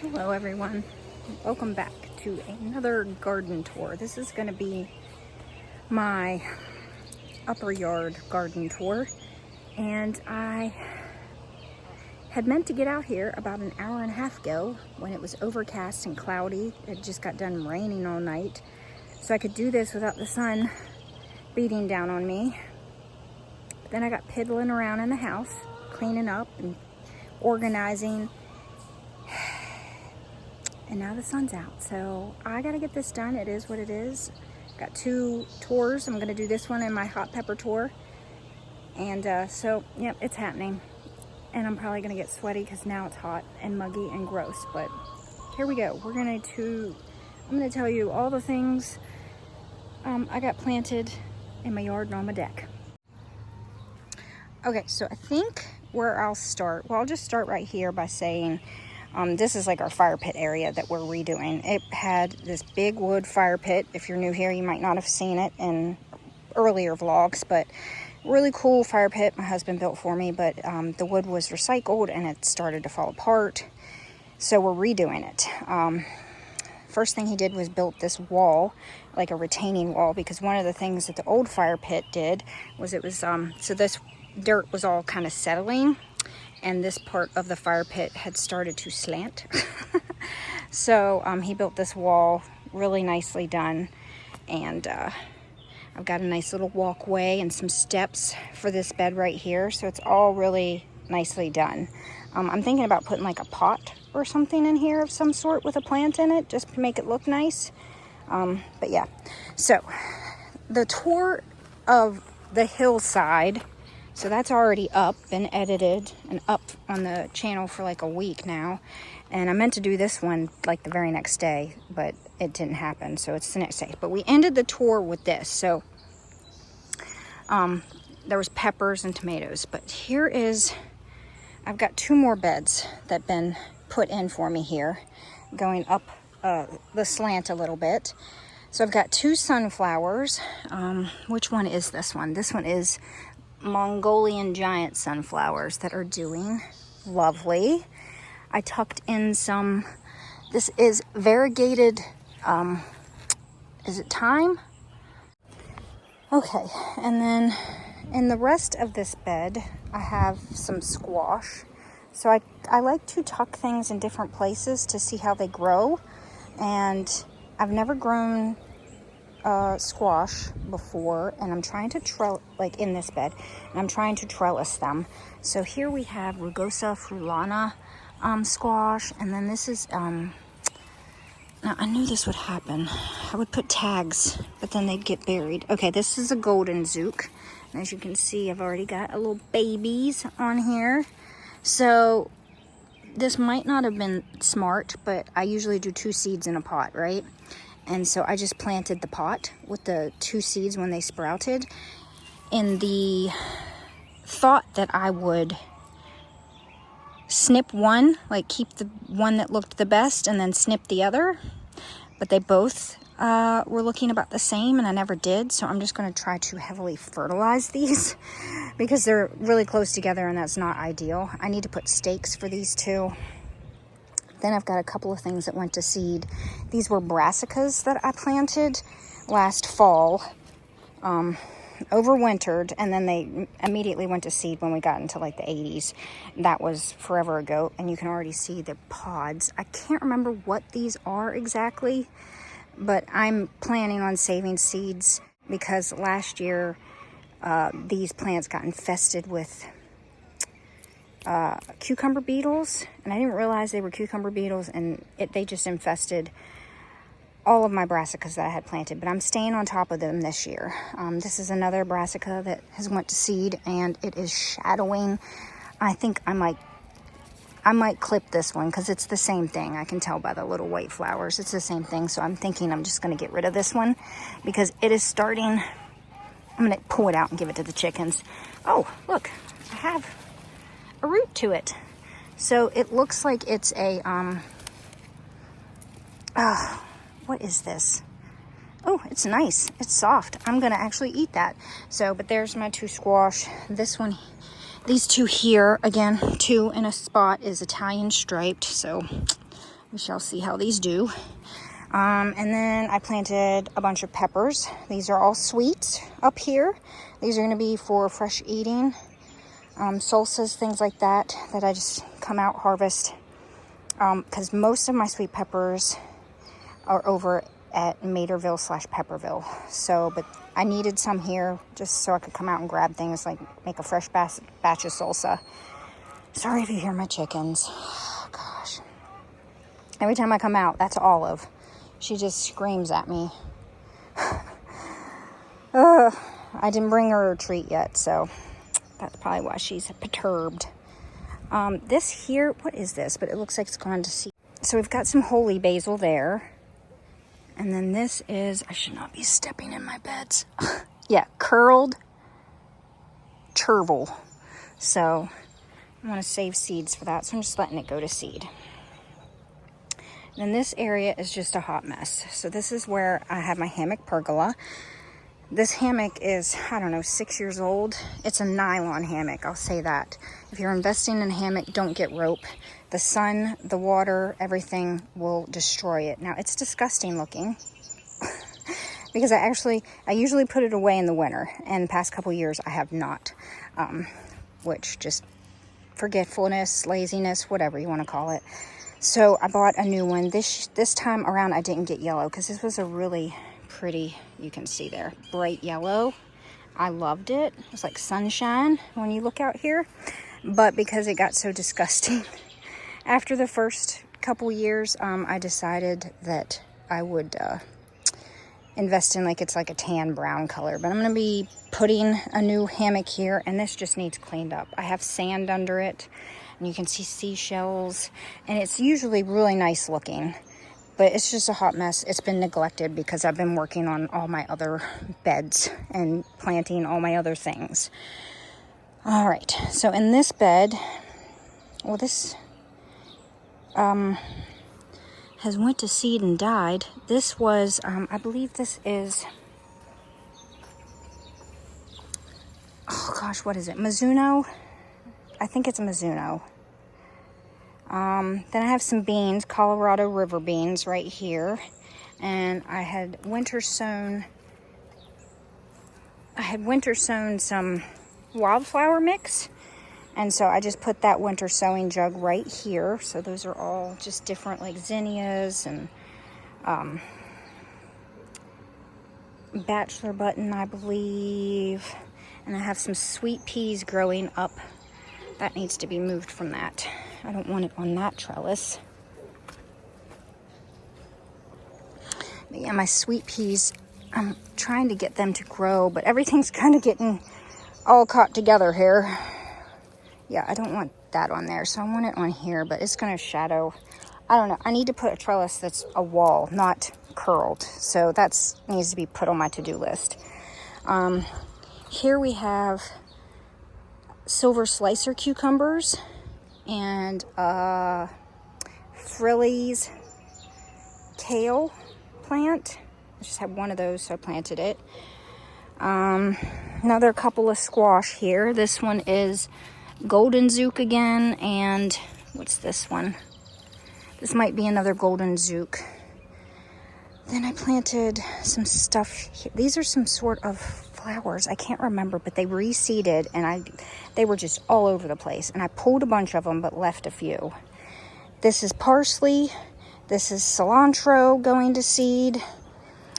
Hello everyone, welcome back to another garden tour. This is going to be my upper yard garden tour, and I had meant to get out here about an hour and a half ago when it was overcast and cloudy. It just got done raining all night, so I could do this without the sun beating down on me. But then I got piddling around in the house, cleaning up and organizing. And now the sun's out, so I gotta get this done. It is what it is. Got 2 tours. I'm gonna do this one and my hot pepper tour. And so, yep, it's happening. And I'm probably gonna get sweaty because now it's hot and muggy and gross, but here we go. I'm gonna tell you all the things I got planted in my yard and on my deck. Okay, so I think where I'll start, well, I'll just start right here by saying, this is like our fire pit area that we're redoing. It had this big wood fire pit. If you're new here, you might not have seen it in earlier vlogs, but really cool fire pit my husband built for me, but the wood was recycled and it started to fall apart, so we're redoing it. First thing he did was built this wall, like a retaining wall, because one of the things that the old fire pit did was it was, so this dirt was all kind of settling, and this part of the fire pit had started to slant. So he built this wall, really nicely done, and I've got a nice little walkway and some steps for this bed right here, so it's all really nicely done. I'm thinking about putting like a pot or something in here of some sort with a plant in it, just to make it look nice. But yeah, so the tour of the hillside, so that's already up, been edited and up on the channel for like a week now. And I meant to do this one like the very next day, but it didn't happen, so it's the next day. But we ended the tour with this. So there was peppers and tomatoes, but here is, I've got 2 more beds that have been put in for me here, going up the slant a little bit. So I've got 2 sunflowers. Which one is this one? This one is Mongolian giant sunflowers that are doing lovely. I tucked in some, this is variegated, is it thyme? Okay, and then in the rest of this bed, I have some squash. So I like to tuck things in different places to see how they grow. And I've never grown squash before, and I'm trying to like in this bed, and I'm trying to trellis them. So here we have Rugosa frulana squash, and then this is now I knew this would happen. I would put tags, but then they'd get buried. Okay, this is a golden zook, and as you can see, I've already got a little babies on here. So this might not have been smart, but I usually do 2 seeds in a pot, right? And so I just planted the pot with the 2 seeds when they sprouted, in the thought that I would snip one, like keep the one that looked the best and then snip the other. But they both were looking about the same, and I never did. So I'm just going to try to heavily fertilize these because they're really close together, and that's not ideal. I need to put stakes for these 2. Then I've got a couple of things that went to seed. These were brassicas that I planted last fall, overwintered, and then they immediately went to seed when we got into like the 80s. That was forever ago, and you can already see the pods. I can't remember what these are exactly, but I'm planning on saving seeds because last year these plants got infested with cucumber beetles, and I didn't realize they were cucumber beetles, and they just infested all of my brassicas that I had planted. But I'm staying on top of them this year. This is another brassica that has went to seed, and it is shadowing. I think I might clip this one because it's the same thing. I can tell by the little white flowers it's the same thing. So I'm thinking I'm just going to get rid of this one because it is starting. I'm going to pull it out and give it to the chickens. Oh, look, I have a root to it. So it looks like it's a what is this? Oh, it's nice. It's soft. I'm gonna actually eat that. So, but there's my 2 squash. This one, these 2 here, again, 2 in a spot, is Italian striped. So We shall see how these do. And then I planted a bunch of peppers. These are all sweet up here. These are going to be for fresh eating. Salsas, things like that I just come out, harvest. Because most of my sweet peppers are over at Materville/Pepperville. So, but I needed some here just so I could come out and grab things, like make a fresh batch of salsa. Sorry if you hear my chickens. Oh, gosh. Every time I come out, that's Olive. She just screams at me. I didn't bring her a treat yet, so that's probably why she's perturbed. This here, what is this? But it looks like it's gone to seed. So we've got some holy basil there. And then this is, I should not be stepping in my beds. Yeah, curled chervil. So I want to save seeds for that, so I'm just letting it go to seed. And this area is just a hot mess. So this is where I have my hammock pergola. This hammock is, I don't know, 6 years old. It's a nylon hammock, I'll say that. If you're investing in a hammock, don't get rope. The sun, the water, everything will destroy it. Now, it's disgusting looking because I usually put it away in the winter, and the past couple years I have not, which just forgetfulness, laziness, whatever you want to call it. So I bought a new one. This time around I didn't get yellow because this was a really pretty, you can see there, bright yellow. I loved it. It's like sunshine when you look out here. But because it got so disgusting after the first couple years, I decided that I would invest in it's like a tan brown color. But I'm going to be putting a new hammock here, and this just needs cleaned up. I have sand under it, and you can see seashells, and it's usually really nice looking, but it's just a hot mess. It's been neglected because I've been working on all my other beds and planting all my other things. All right, so in this bed, well, this has went to seed and died. This was, I believe this is, oh gosh, what is it? Mizuno? I think it's a Mizuno. Then I have some beans, Colorado River beans right here. And I had winter sown some wildflower mix. And so I just put that winter sowing jug right here. So those are all just different, like zinnias and bachelor button, I believe. And I have some sweet peas growing up. That needs to be moved from that. I don't want it on that trellis. But yeah, my sweet peas, I'm trying to get them to grow, but everything's kind of getting all caught together here. Yeah, I don't want that on there, so I want it on here, but it's going to shadow. I don't know. I need to put a trellis that's a wall, not curled. So that needs to be put on my to-do list. Here we have silver slicer cucumbers and Frilly's kale plant. I just had one of those, so I planted it. Another couple of squash here. This one is golden zook again, and what's this one? This might be another golden zook. Then I planted some stuff here. These are some sort of flowers. I can't remember, but they reseeded, and they were just all over the place. And I pulled a bunch of them, but left a few. This is parsley. This is cilantro going to seed.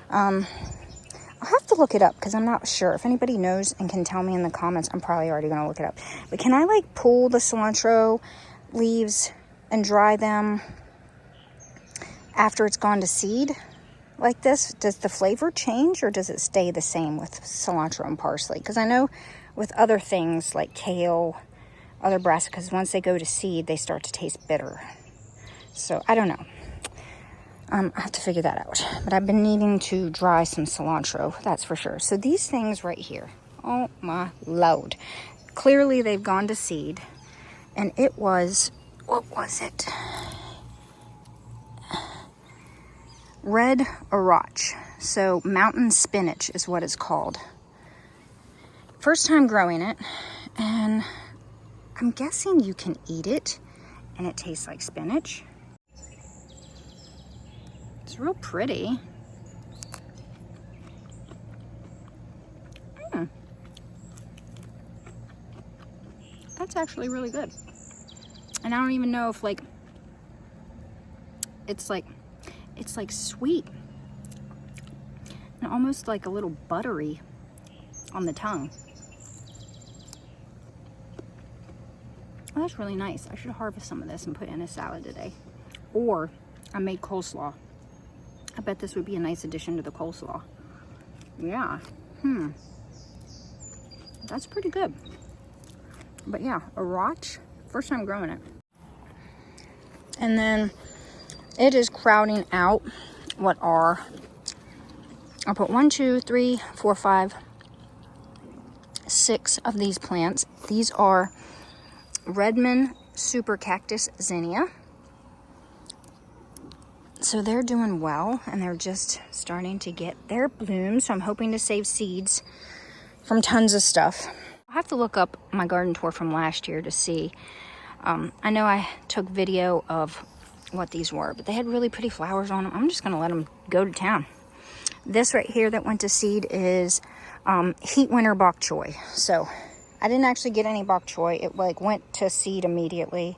I'll have to look it up because I'm not sure. If anybody knows and can tell me in the comments, I'm probably already going to look it up. But can I pull the cilantro leaves and dry them after it's gone to seed like this? Does the flavor change, or does it stay the same with cilantro and parsley? Because I know with other things like kale, other brassicas, once they go to seed, they start to taste bitter. So I don't know. I have to figure that out. But I've been needing to dry some cilantro, that's for sure. So these things right here, oh my Lord. Clearly they've gone to seed. And it was, what was it? Red Arach. So mountain spinach is what it's called. First time growing it. And I'm guessing you can eat it. And it tastes like spinach. It's real pretty. That's actually really good. And I don't even know if like it's like sweet and almost like a little buttery on the tongue. Oh, that's really nice. I should harvest some of this and put it in a salad today. Or I made coleslaw. I bet this would be a nice addition to the coleslaw. Yeah. That's pretty good. But yeah, a rotch. First time growing it. And then it is crowding out what are, I'll put 1, 2, 3, 4, 5, 6 of these plants. These are Redmond Super Cactus Zinnia. So they're doing well, and they're just starting to get their blooms. So I'm hoping to save seeds from tons of stuff. I'll have to look up my garden tour from last year to see. I know I took video of what these were, but they had really pretty flowers on them. I'm just gonna let them go to town. This right here that went to seed is Heat Winter Bok Choy. So I didn't actually get any bok choy. It like went to seed immediately.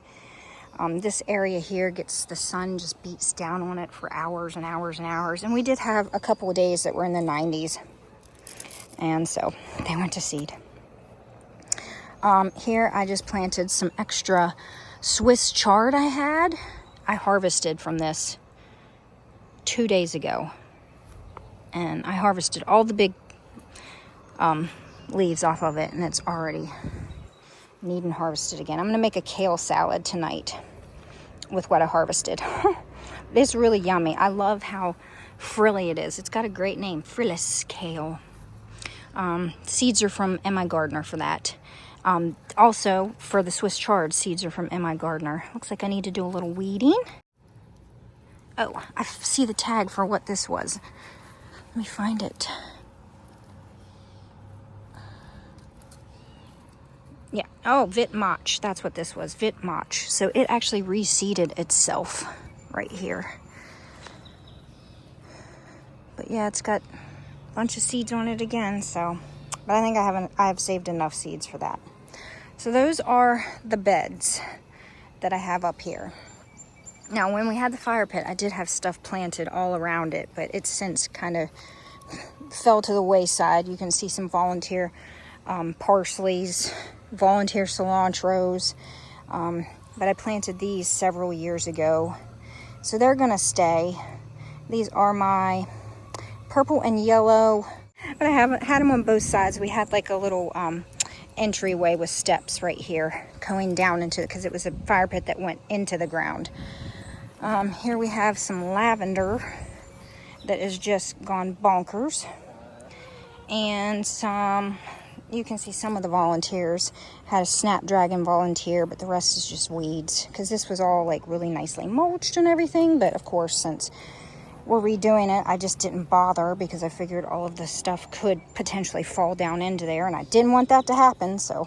This area here gets, the sun just beats down on it for hours and hours and hours. And we did have a couple of days that were in the 90s. And so they went to seed. Here I just planted some extra Swiss chard I had. I harvested from this 2 days ago. And I harvested all the big leaves off of it, and it's already needing harvested again. I'm going to make a kale salad tonight with what I harvested. It's really yummy. I love how frilly it is. It's got a great name, Frillis Kale. Seeds are from M.I. Gardner for that. Also, for the Swiss chard, seeds are from M.I. Gardner. Looks like I need to do a little weeding. Oh, I see the tag for what this was. Let me find it. Yeah. Oh, Vitmach. That's what this was. Vitmach. So it actually reseeded itself right here. But yeah, it's got a bunch of seeds on it again. So, but I think I've saved enough seeds for that. So those are the beds that I have up here. Now, when we had the fire pit, I did have stuff planted all around it, but it's since kind of fell to the wayside. You can see some volunteer parsleys, volunteer cilantros, but I planted these several years ago, so they're gonna stay. These are my purple and yellow, but I haven't had them on both sides. We had like a little entryway with steps right here going down into, because it was a fire pit that went into the ground. Here we have some lavender that has just gone bonkers, and some, you can see some of the volunteers. Had a snapdragon volunteer, but the rest is just weeds, because this was all like really nicely mulched and everything. But of course, since we're redoing it, I just didn't bother, because I figured all of this stuff could potentially fall down into there, and I didn't want that to happen. So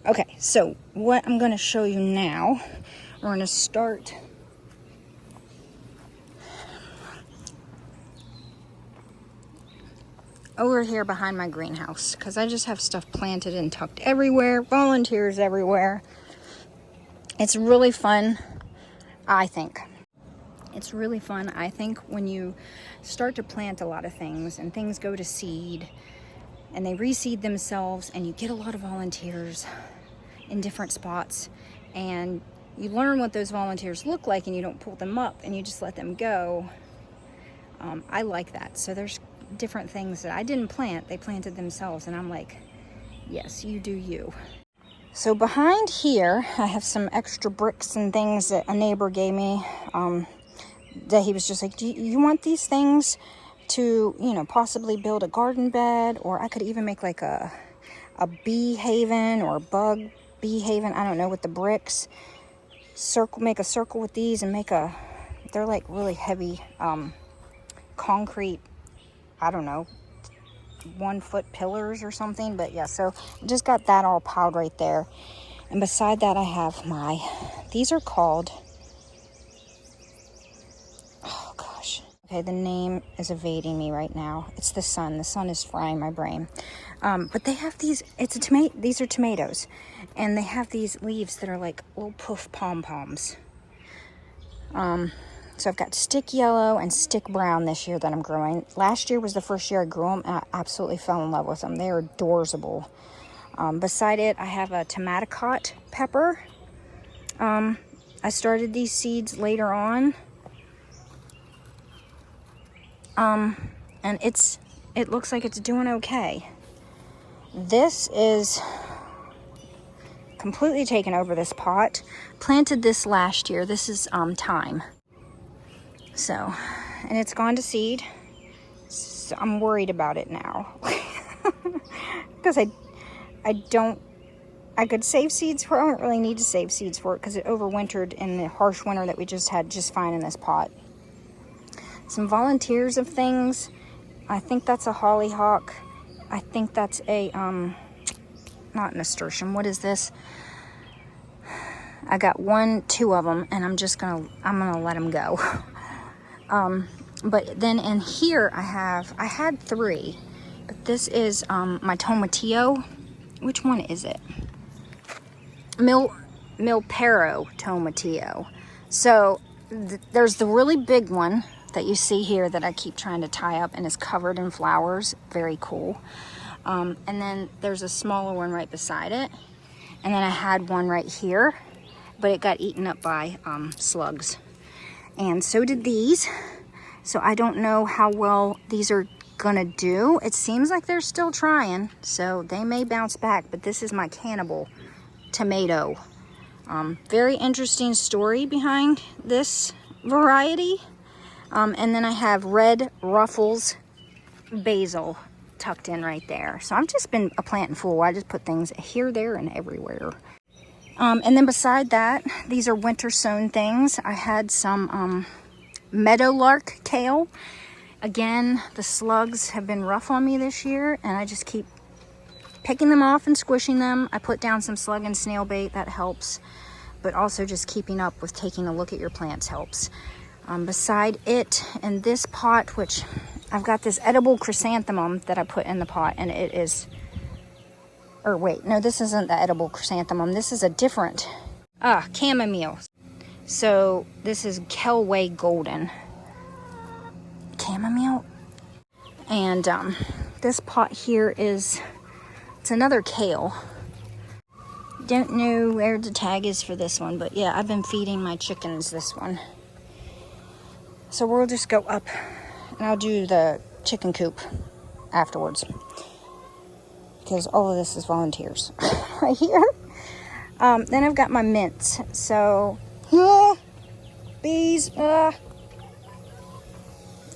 okay, so what I'm going to show you now, we're going to start over here behind my greenhouse, because I just have stuff planted and tucked everywhere, volunteers everywhere. It's really fun, I think. It's really fun, I think, when you start to plant a lot of things and things go to seed and they reseed themselves, and you get a lot of volunteers in different spots, and you learn what those volunteers look like, and you don't pull them up and you just let them go. I like that. So there's different things that I didn't plant, they planted themselves, and I'm like, yes, you do you. So behind here I have some extra bricks and things that a neighbor gave me, that he was just like, do you want these things to, you know, possibly build a garden bed, or I could even make like a bee haven or a bug bee haven, I don't know, with the bricks. Make a circle with these and they're like really heavy concrete, I don't know, 1-foot pillars or something. But yeah, so I just got that all piled right there. And beside that I have these are called, oh gosh, Okay, the name is evading me right now. It's the sun. The sun is frying my brain. But they have these, these are tomatoes. And they have these leaves that are like little poof pom-poms. So I've got stick yellow and stick brown this year that I'm growing. Last year was the first year I grew them, and I absolutely fell in love with them. They are adorable. Beside it, I have a tomaticot pepper. I started these seeds later on. And it looks like it's doing okay. This is completely taken over this pot. Planted this last year. This is thyme. So, and it's gone to seed. So I'm worried about it now. Because I could save seeds for it. I don't really need to save seeds for it because it overwintered in the harsh winter that we just had just fine in this pot. Some volunteers of things. I think that's a hollyhock. I think that's a, not nasturtium. What is this? I got two of them, and I'm gonna let them go. But then in here I had 3, but this is my tomatillo. Which one is it? Milpero tomatillo. So there's the really big one that you see here that I keep trying to tie up and is covered in flowers. Very cool. And then there's a smaller one right beside it. And then I had one right here, but it got eaten up by slugs. And so did these. So I don't know how well these are gonna do. It seems like they're still trying, so they may bounce back, but this is my cannibal tomato. Very interesting story behind this variety. And then I have red Ruffles basil tucked in right there. So I've just been a planting fool. I just put things here, there, and everywhere. And then beside that, these are winter sown things. I had some meadowlark kale. Again, the slugs have been rough on me this year, and I just keep picking them off and squishing them. I put down some slug and snail bait, that helps. But also just keeping up with taking a look at your plants helps. Beside it, in this pot, which I've got this edible chrysanthemum that I put in the pot, and it is, or wait, no, this isn't the edible chrysanthemum. This is a different, chamomile. So this is Kelway Golden. Chamomile. And this pot here it's another kale. Don't know where the tag is for this one, but yeah, I've been feeding my chickens this one. So we'll just go up and I'll do the chicken coop afterwards, because all of this is volunteers right here. Then I've got my mints. So bees. I've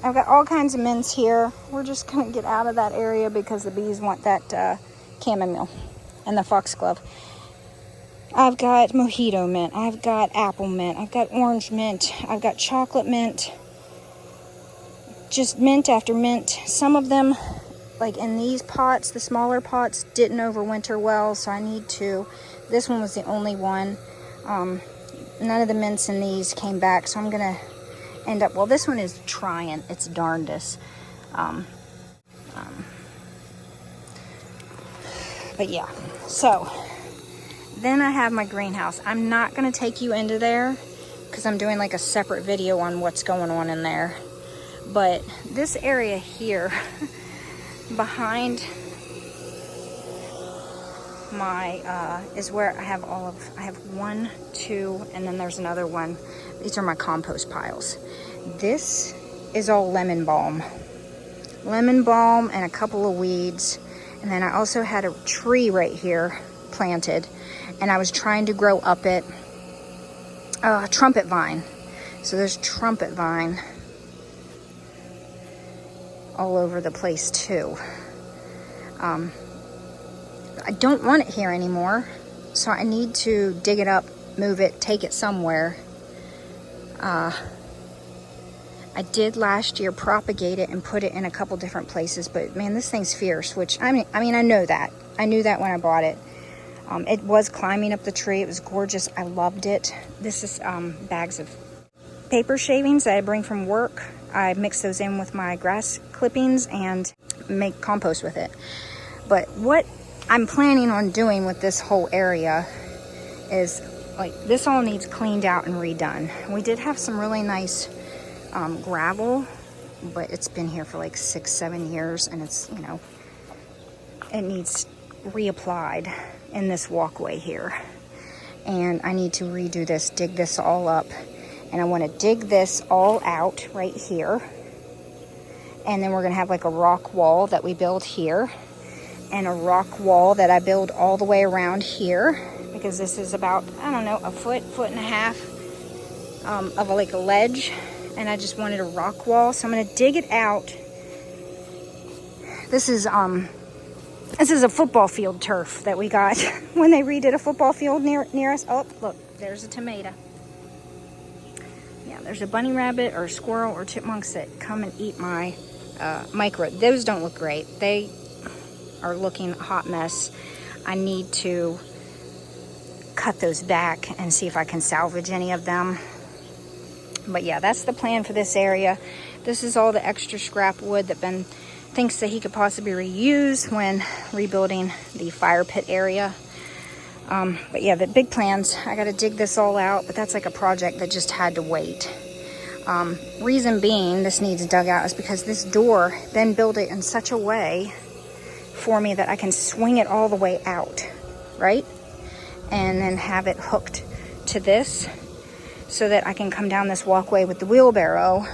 got all kinds of mints here. We're just gonna get out of that area because the bees want that chamomile and the foxglove. I've got mojito mint. I've got apple mint. I've got orange mint. I've got chocolate mint. Just mint after mint. Some of them, like in these pots, the smaller pots, didn't overwinter well, so I need to. This one was the only one. None of the mints in these came back, so I'm gonna end up, well, this one is trying its darndest. But yeah, so then I have my greenhouse. I'm not gonna take you into there because I'm doing like a separate video on what's going on in there. But this area here behind my is where I have I have 1, 2, and then there's another one. These are my compost piles. This is all lemon balm and a couple of weeds. And then I also had a tree right here planted, and I was trying to grow up it trumpet vine. So there's trumpet vine all over the place too. I don't want it here anymore, so I need to dig it up, move it, take it somewhere. I did last year propagate it and put it in a couple different places, but man, this thing's fierce, which I mean I know that. I knew that when I bought it. It was climbing up the tree. It was gorgeous. I loved it. This is bags of paper shavings that I bring from work. I mix those in with my grass clippings and make compost with it. But what I'm planning on doing with this whole area is, like, this all needs cleaned out and redone. We did have some really nice gravel, but it's been here for like 6-7 years, and it's, you know, it needs reapplied in this walkway here. And I need to redo this, dig this all up. And I want to dig this all out right here. And then we're going to have like a rock wall that we build here. And a rock wall that I build all the way around here. Because this is about, I don't know, a foot and a half of like a ledge. And I just wanted a rock wall. So I'm going to dig it out. This is a football field turf that we got when they redid a football field near us. Oh, look, there's a tomato. Yeah, there's a bunny rabbit or a squirrel or chipmunks that come and eat my micro. Those don't look great. They are looking a hot mess. I need to cut those back and see if I can salvage any of them. But yeah, that's the plan for this area. This is all the extra scrap wood that Ben thinks that he could possibly reuse when rebuilding the fire pit area. But yeah, the big plans, I got to dig this all out, but that's like a project that just had to wait. Reason being this needs dug out is because this door, Ben built it in such a way for me that I can swing it all the way out, right? And then have it hooked to this so that I can come down this walkway with the wheelbarrow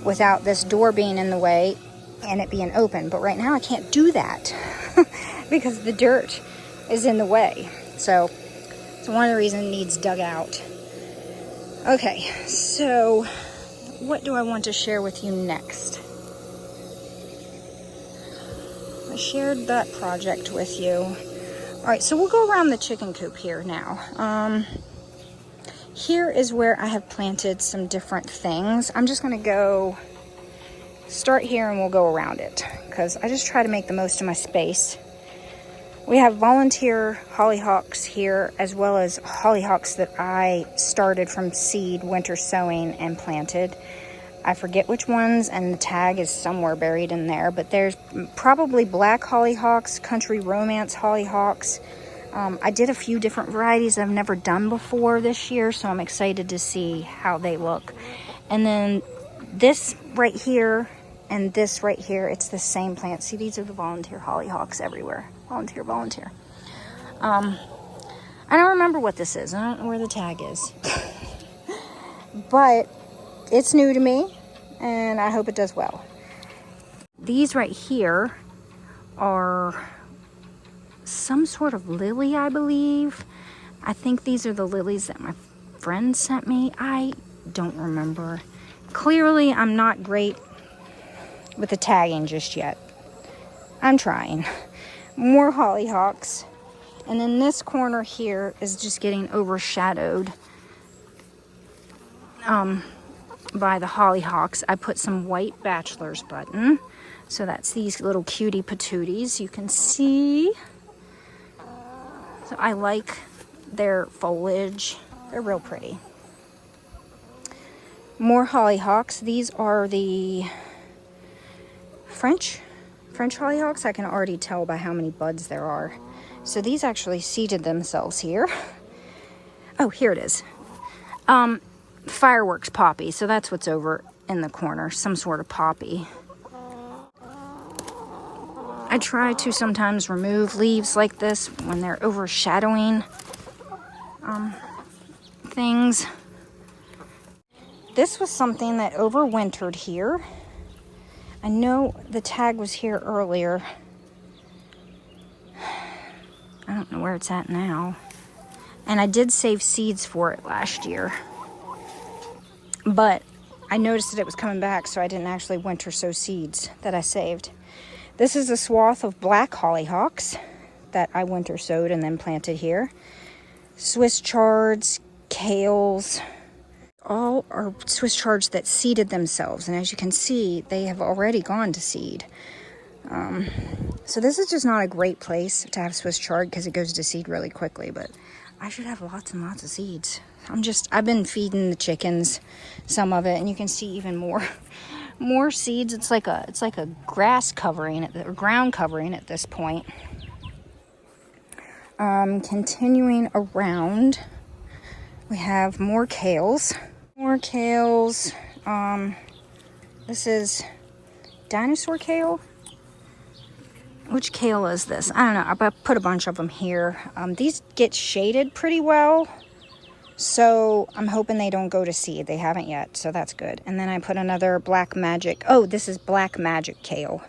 without this door being in the way and it being open. But right now I can't do that because the dirt is in the way. So it's one of the reasons it needs dug out. Okay, so what do I want to share with you next? I shared that project with you. All right, so we'll go around the chicken coop here now. Here is where I have planted some different things. I'm just going to go start here and we'll go around it because I just try to make the most of my space. We have volunteer hollyhocks here, as well as hollyhocks that I started from seed winter sowing and planted. I forget which ones, and the tag is somewhere buried in there, but there's probably black hollyhocks, country romance hollyhocks. I did a few different varieties I've never done before this year, so I'm excited to see how they look. And then this right here and this right here, it's the same plant. See, these are the volunteer hollyhocks everywhere. Volunteer. I don't remember what this is. I don't know where the tag is. But it's new to me, and I hope it does well. These right here are some sort of lily, I believe. I think these are the lilies that my friend sent me. I don't remember. Clearly, I'm not great with the tagging just yet. I'm trying. More hollyhocks. And then this corner here is just getting overshadowed by the hollyhocks. I put some white bachelor's button. So that's these little cutie patooties you can see. So I like their foliage. They're real pretty. More hollyhocks. These are the French hollyhocks. I can already tell by how many buds there are. So these actually seeded themselves here. Oh, here it is. Fireworks poppy. So that's what's over in the corner. Some sort of poppy. I try to sometimes remove leaves like this when they're overshadowing things. This was something that overwintered here. I know the tag was here earlier. I don't know where it's at now. And I did save seeds for it last year. But I noticed that it was coming back, so I didn't actually winter sow seeds that I saved. This is a swath of black hollyhocks that I winter sowed and then planted here. Swiss chards, kales, all are Swiss chards that seeded themselves. And as you can see, they have already gone to seed. So this is just not a great place to have Swiss chard because it goes to seed really quickly. But I should have lots and lots of seeds. I've been feeding the chickens some of it, and you can see even more seeds. It's like a grass covering or ground covering at this point. Continuing around, we have more kales. More kales. This is dinosaur kale. Which kale is this? I don't know. I put a bunch of them here. These get shaded pretty well, so I'm hoping they don't go to seed. They haven't yet, so that's good. And then I put another black magic. Oh, this is black magic kale.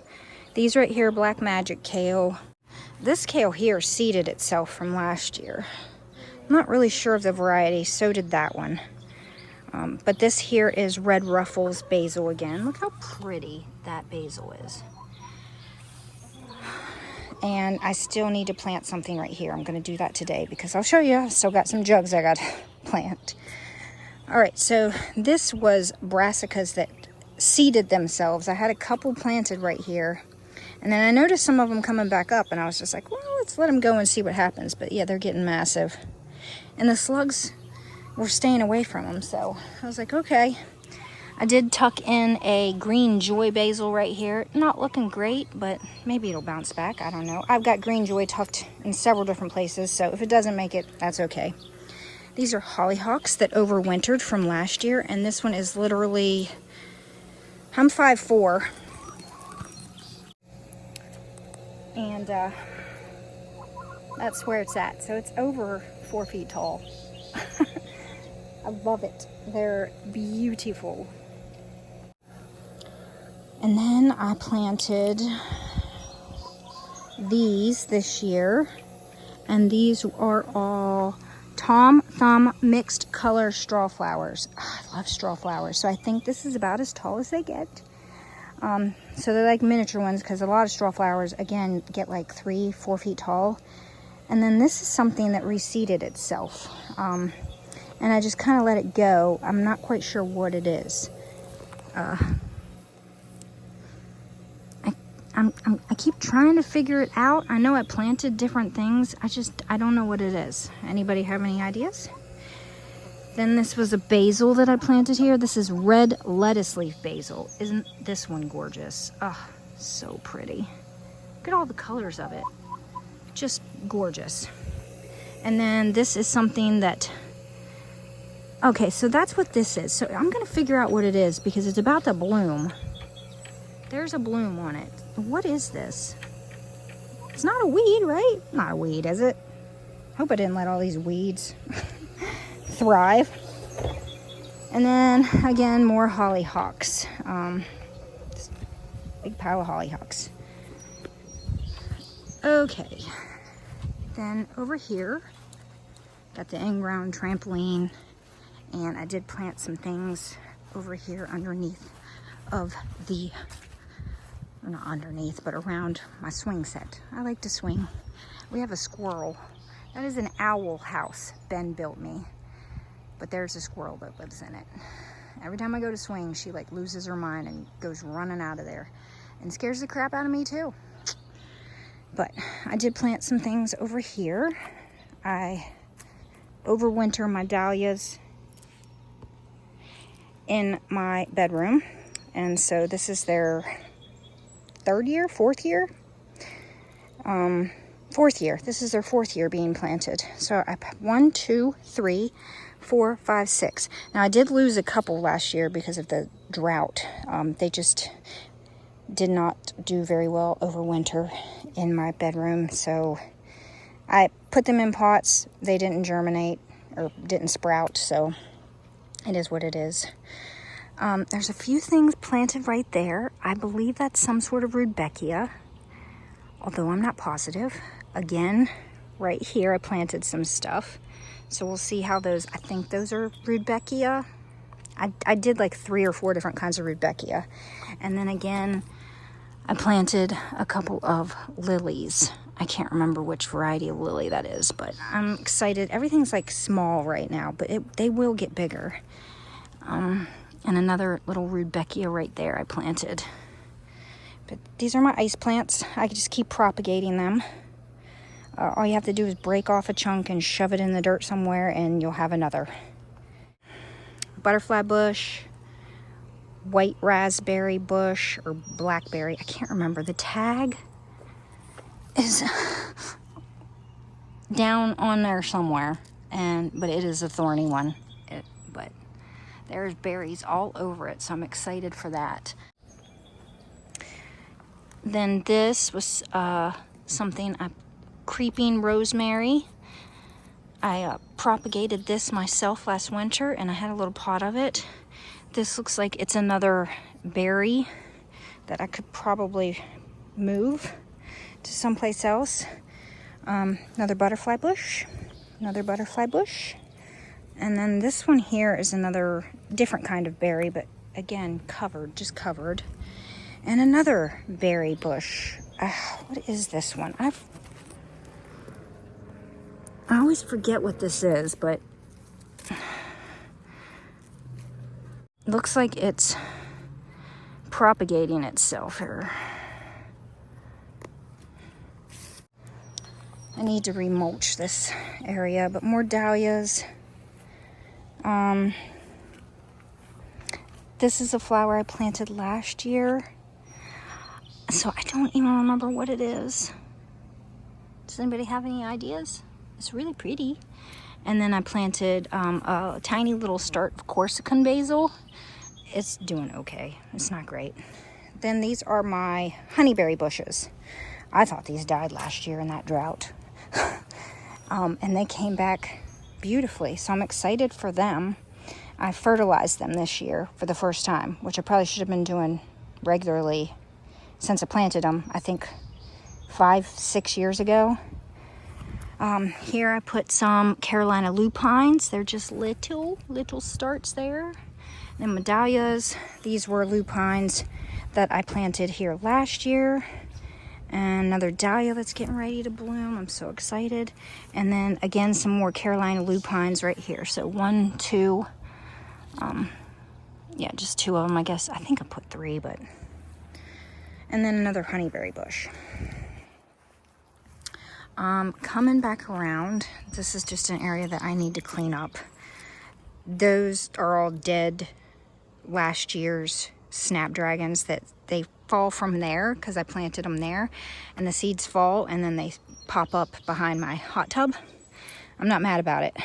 These right here, black magic kale. This kale here seeded itself from last year. I'm not really sure of the variety. So did that one. But this here is Red Ruffles basil again. Look how pretty that basil is. And I still need to plant something right here. I'm going to do that today because I'll show you. I still got some jugs I got to plant. All right, so this was brassicas that seeded themselves. I had a couple planted right here. And then I noticed some of them coming back up, and I was just like, well, let's let them go and see what happens. But yeah, they're getting massive. And the slugs were staying away from them, so I was like, okay. I did tuck in a green joy basil right here. Not looking great, but maybe it'll bounce back. I don't know. I've got green joy tucked in several different places, so if it doesn't make it, that's okay. These are hollyhocks that overwintered from last year, and this one is literally, I'm 5'4", and that's where it's at. So it's over 4 feet tall. I love it. They're beautiful. And then I planted these this year, and these are all Tom Thumb mixed color straw flowers. I love straw flowers, so I think this is about as tall as they get. So they're like miniature ones, because a lot of straw flowers, again, get like 3-4 feet tall. And then this is something that reseeded itself. And I just kind of let it go. I'm not quite sure what it is. I keep trying to figure it out. I know I planted different things. I don't know what it is. Anybody have any ideas? Then this was a basil that I planted here. This is red lettuce leaf basil. Isn't this one gorgeous? Oh, so pretty. Look at all the colors of it. Just gorgeous. And then this is something that, okay, so that's what this is. So I'm gonna figure out what it is because it's about to bloom. There's a bloom on it. What is this? It's not a weed, right? Not a weed, is it? Hope I didn't let all these weeds thrive. And then again, more hollyhocks. Big pile of hollyhocks. Okay. Then over here, got the in-ground trampoline, and I did plant some things over here underneath of the, not underneath, but around my swing set. I like to swing. We have a squirrel. That is an owl house Ben built me, but there's a squirrel that lives in it. Every time I go to swing, she like loses her mind and goes running out of there and scares the crap out of me too. But I did plant some things over here. I overwinter my dahlias in my bedroom. And so this is their fourth year. This is their fourth year being planted. So I 1, 2, 3, 4, 5, 6. Now I did lose a couple last year because of the drought. They just did not do very well over winter in my bedroom. So I put them in pots. They didn't germinate or didn't sprout. So it is what it is. There's a few things planted right there. I believe that's some sort of rudbeckia, although I'm not positive. Again, right here I planted some stuff. So we'll see how those, I think those are rudbeckia. I did like 3 or 4 different kinds of rudbeckia. And then again, I planted a couple of lilies. I can't remember which variety of lily that is, but I'm excited. Everything's like small right now, but they will get bigger. And another little rudbeckia right there I planted. But these are my ice plants. I just keep propagating them. All you have to do is break off a chunk and shove it in the dirt somewhere and you'll have another. Butterfly bush, white raspberry bush, or blackberry. I can't remember. The tag is down on there somewhere, but it is a thorny one. But there's berries all over it, so I'm excited for that. Then this was something, creeping rosemary. I propagated this myself last winter, and I had a little pot of it. This looks like it's another berry that I could probably move to someplace else. Another butterfly bush, and then this one here is another different kind of berry, but again just covered, and another berry bush. What is this one? I always forget what this is, but looks like it's propagating itself here. I need to remulch this area, but more dahlias. This is a flower I planted last year, so I don't even remember what it is. Does anybody have any ideas? It's really pretty. And then I planted a tiny little start of Corsican basil. It's doing okay. It's not great. Then these are my honeyberry bushes. I thought these died last year in that drought. And they came back beautifully, so I'm excited for them. I fertilized them this year for the first time, which I probably should have been doing regularly since I planted them, I think 5-6 years ago. Here I put some Carolina lupines. They're just little starts there. Then medallias. These were lupines that I planted here last year. And another dahlia that's getting ready to bloom. I'm so excited. And then again, some more Carolina lupines right here. So 1, 2, yeah, just 2 of them, I guess. I think I put 3, but. And then another honeyberry bush. Coming back around, this is just an area that I need to clean up. Those are all dead last year's snapdragons that they fall from there because I planted them there, and the seeds fall and then they pop up behind my hot tub. I'm not mad about it,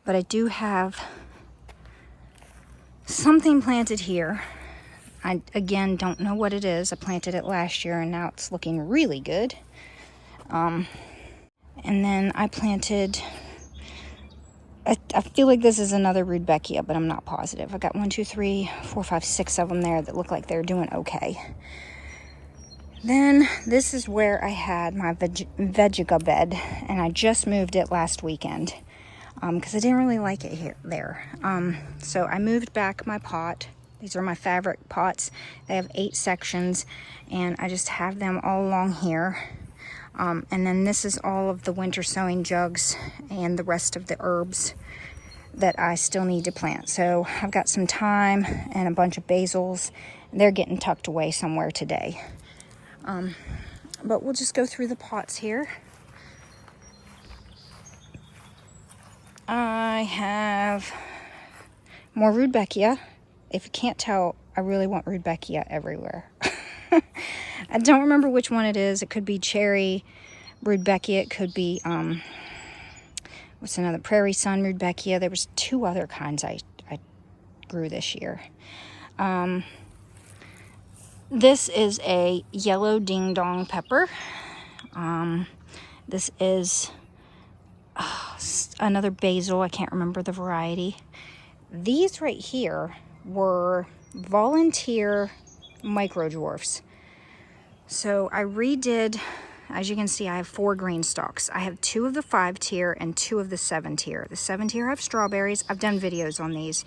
but I do have something planted here. I again don't know what it is. I planted it last year and now it's looking really good. And then I planted, I feel like this is another Rudbeckia, but I'm not positive. I got 1, 2, 3, 4, 5, 6 of them there that look like they're doing okay. Then this is where I had my veggica bed, and I just moved it last weekend because I didn't really like it there. So I moved back my pot. These are my fabric pots. They have 8 sections, and I just have them all along here. And then this is all of the winter sowing jugs and the rest of the herbs that I still need to plant. So I've got some thyme and a bunch of basils. They're getting tucked away somewhere today. But we'll just go through the pots here. I have more Rudbeckia. If you can't tell, I really want Rudbeckia everywhere. I don't remember which one it is. It could be cherry Rudbeckia. It could be, what's another? Prairie Sun Rudbeckia. There was 2 other kinds I grew this year. This is a yellow ding dong pepper. This is another basil. I can't remember the variety. These right here were volunteer micro dwarfs. So I redid, as you can see, I have 4 green stalks. I have 2 of the 5 tier and 2 of the 7 tier. The 7 tier have strawberries. I've done videos on these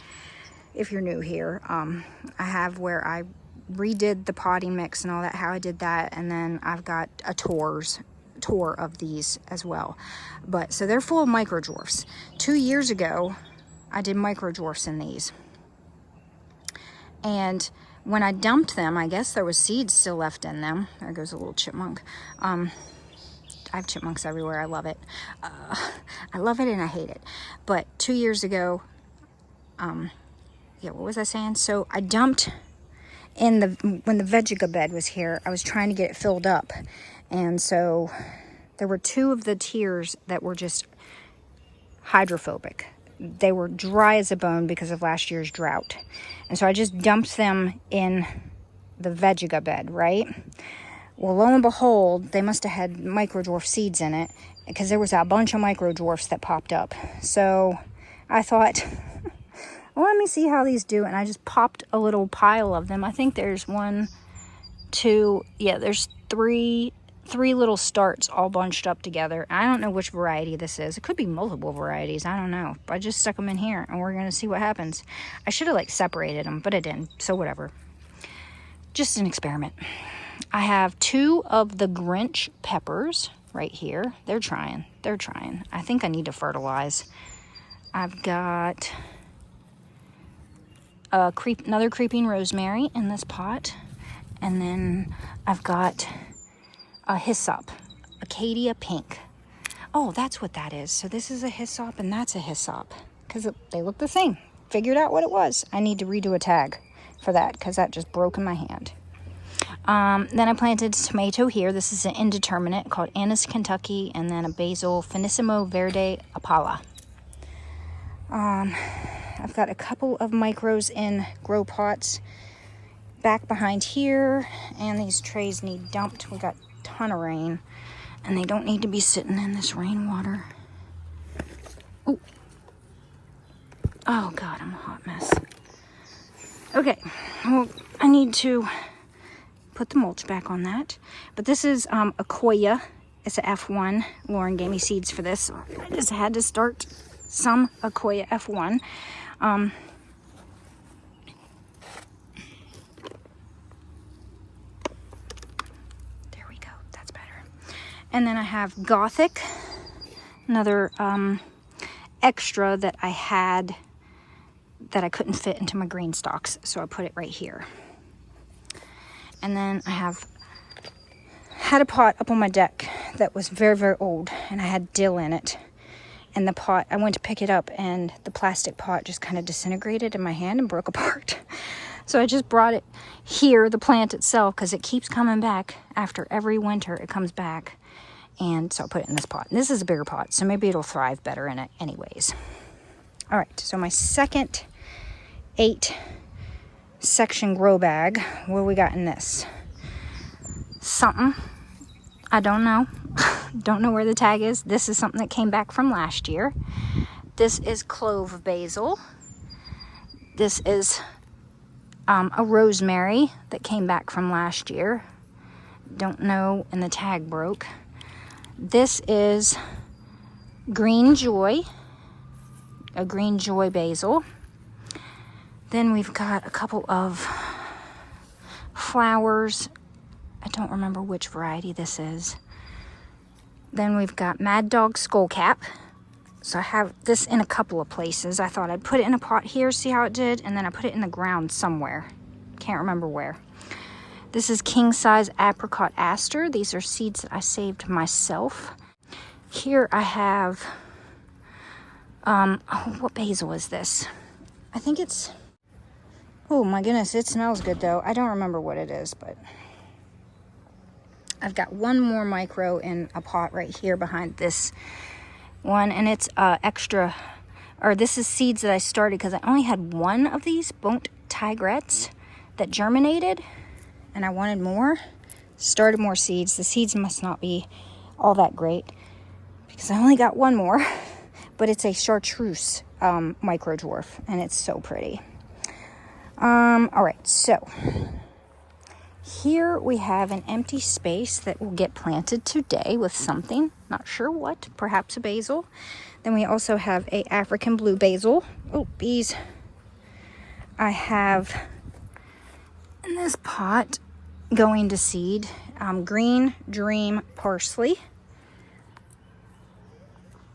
if you're new here. I have where I redid the potting mix and all that, how I did that, and then I've got a tour of these as well. But so they're full of micro dwarfs. 2 years ago, I did micro dwarfs in these. And when I dumped them, I guess there was seeds still left in them. There goes a little chipmunk. I I have chipmunks everywhere. I love it. I love it and I hate it. But 2 years ago, yeah, what was I saying? So I dumped when the Veggica bed was here, I was trying to get it filled up. And so there were 2 of the tiers that were just hydrophobic. They were dry as a bone because of last year's drought. And so I just dumped them in the Veggica bed, right? Well, lo and behold, they must have had microdwarf seeds in it because there was a bunch of microdwarfs that popped up. So I thought, well, let me see how these do. And I just popped a little pile of them. I think there's 1, 2, yeah, there's three little starts all bunched up together. I don't know which variety this is. It could be multiple varieties. I don't know. But I just stuck them in here and we're going to see what happens. I should have like separated them, but I didn't. So whatever. Just an experiment. I have 2 of the Grinch peppers right here. They're trying. I think I need to fertilize. I've got another creeping rosemary in this pot. And then I've got a hyssop, Acacia pink. Oh, that's what that is. So this is a hyssop and that's a hyssop because they look the same. Figured out what it was. I need to redo a tag for that because that just broke in my hand. Then I planted tomato here. This is an indeterminate called Annis Kentucky, and then a basil Finissimo Verde Apala. I've got a couple of micros in grow pots back behind here, and these trays need dumped. We got a ton of rain, and they don't need to be sitting in this rainwater. Ooh. Oh God, I'm a hot mess. Okay, well, I need to put the mulch back on that. But this is Akoya. It's a F1. Lauren gave me seeds for this, so I just had to start some Akoya F1. There we go. That's better. And then I have Gothic, another extra that I had that I couldn't fit into my green stalks, so I put it right here. And then I had a pot up on my deck that was very, very old, and I had dill in it. And the pot, I went to pick it up, and the plastic pot just kind of disintegrated in my hand and broke apart. So I just brought it here, the plant itself, because it keeps coming back. After every winter, it comes back. And so I put it in this pot. And this is a bigger pot, so maybe it'll thrive better in it anyways. All right, so my second 8-section grow bag. What do we got in this? Something. I don't know. Don't know where the tag is. This is something that came back from last year. This is clove basil. This is a rosemary that came back from last year. Don't know, and the tag broke. This is green joy. A green joy basil. Then we've got a couple of flowers. I don't remember which variety this is. Then we've got Mad Dog Skullcap. So I have this in a couple of places. I thought I'd put it in a pot here, see how it did, and then I put it in the ground somewhere. Can't remember where. This is king size apricot aster. These are seeds that I saved myself. Here I have, what basil is this? I think it's, oh my goodness, it smells good though. I don't remember what it is, but I've got one more micro in a pot right here behind this one, and it's extra, or this is seeds that I started because I only had one of these Bonte Tigrettes that germinated, and I wanted more. Started more seeds. The seeds must not be all that great because I only got one more, but it's a chartreuse micro dwarf, and it's so pretty. All right, so here we have an empty space that will get planted today with something, not sure what, perhaps a basil. Then we also have a African blue basil. Oh, bees. I have in this pot going to seed green dream parsley.